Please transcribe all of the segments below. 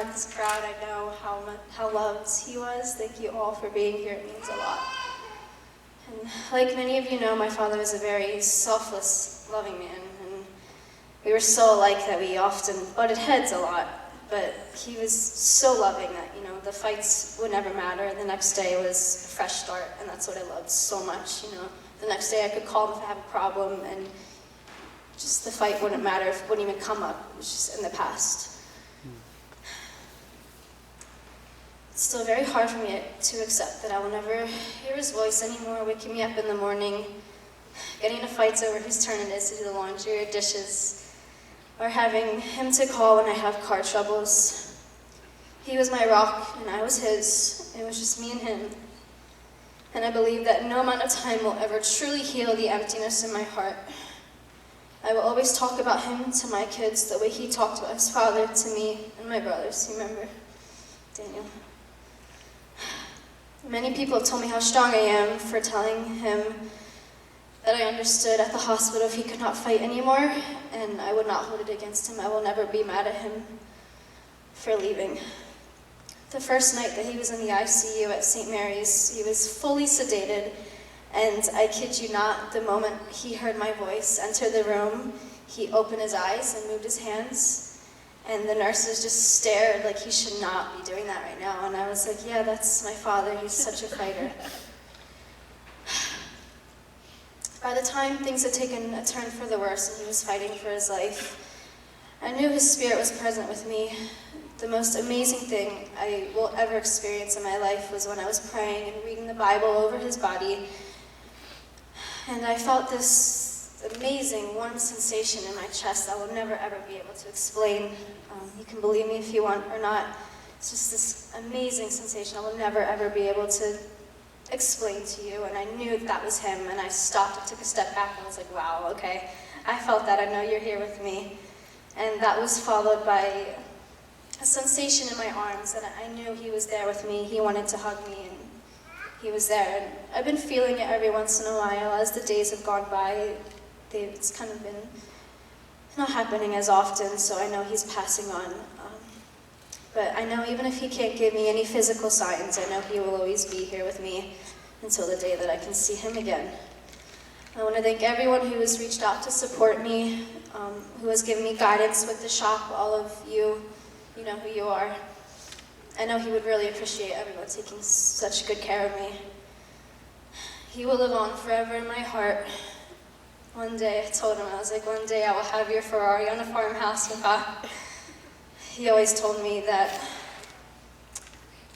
at this crowd, I know how loved he was. Thank you all for being here. It means a lot. And like many of you know, my father was a very selfless, loving man. And we were so alike that we often butted heads a lot. But he was so loving that, the fights would never matter. The next day was a fresh start, and that's what I loved so much. The next day I could call him if I have a problem, and just the fight wouldn't matter, it wouldn't even come up. It was just in the past. It's still very hard for me to accept that I will never hear his voice anymore, waking me up in the morning, getting into fights over whose turn it is to do the laundry or dishes, or having him to call when I have car troubles. He was my rock, and I was his. It was just me and him. And I believe that no amount of time will ever truly heal the emptiness in my heart. I will always talk about him to my kids the way he talked about his father to me and my brothers. You remember Daniel? Many people have told me how strong I am for telling him that I understood at the hospital if he could not fight anymore, and I would not hold it against him. I will never be mad at him for leaving. The first night that he was in the ICU at St. Mary's, he was fully sedated, and I kid you not, the moment he heard my voice enter the room, he opened his eyes and moved his hands, and the nurses just stared like he should not be doing that right now, and I was like, yeah, that's my father, he's such a fighter. By the time things had taken a turn for the worse and he was fighting for his life, I knew his spirit was present with me. The most amazing thing I will ever experience in my life was when I was praying and reading the Bible over his body, and I felt this amazing warm sensation in my chest I will never ever be able to explain. You can believe me if you want or not. It's just this amazing sensation I will never ever be able to explain to you, and I knew that was him, and I stopped and took a step back and was like, wow, okay, I felt that, I know you're here with me. And that was followed by a sensation in my arms, and I knew he was there with me. He wanted to hug me, and he was there. And I've been feeling it every once in a while as the days have gone by. It's kind of been not happening as often, so I know he's passing on. But I know even if he can't give me any physical signs, I know he will always be here with me until the day that I can see him again. I want to thank everyone who has reached out to support me, who has given me guidance with the shop, all of you. You know who you are. I know he would really appreciate everyone taking such good care of me. He will live on forever in my heart. One day, I told him, I was like, one day I will have your Ferrari on a farmhouse, Papa. He always told me that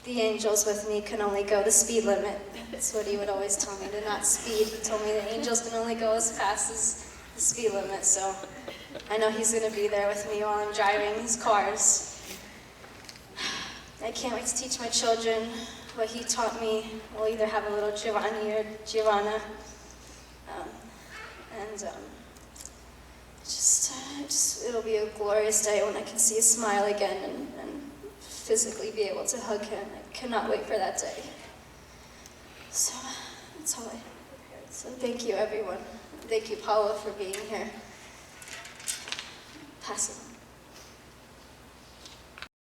the angels with me can only go the speed limit. That's what he would always tell me, to not speed. He told me the angels can only go as fast as the speed limit, so I know he's going to be there with me while I'm driving his cars. I can't wait to teach my children what he taught me. We'll either have a little Giovanni or Giovanna. It'll be a glorious day when I can see his smile again and physically be able to hug him. I cannot wait for that day. So that's all I prepared. So thank you, everyone. Thank you, Paula, for being here. Pass it on.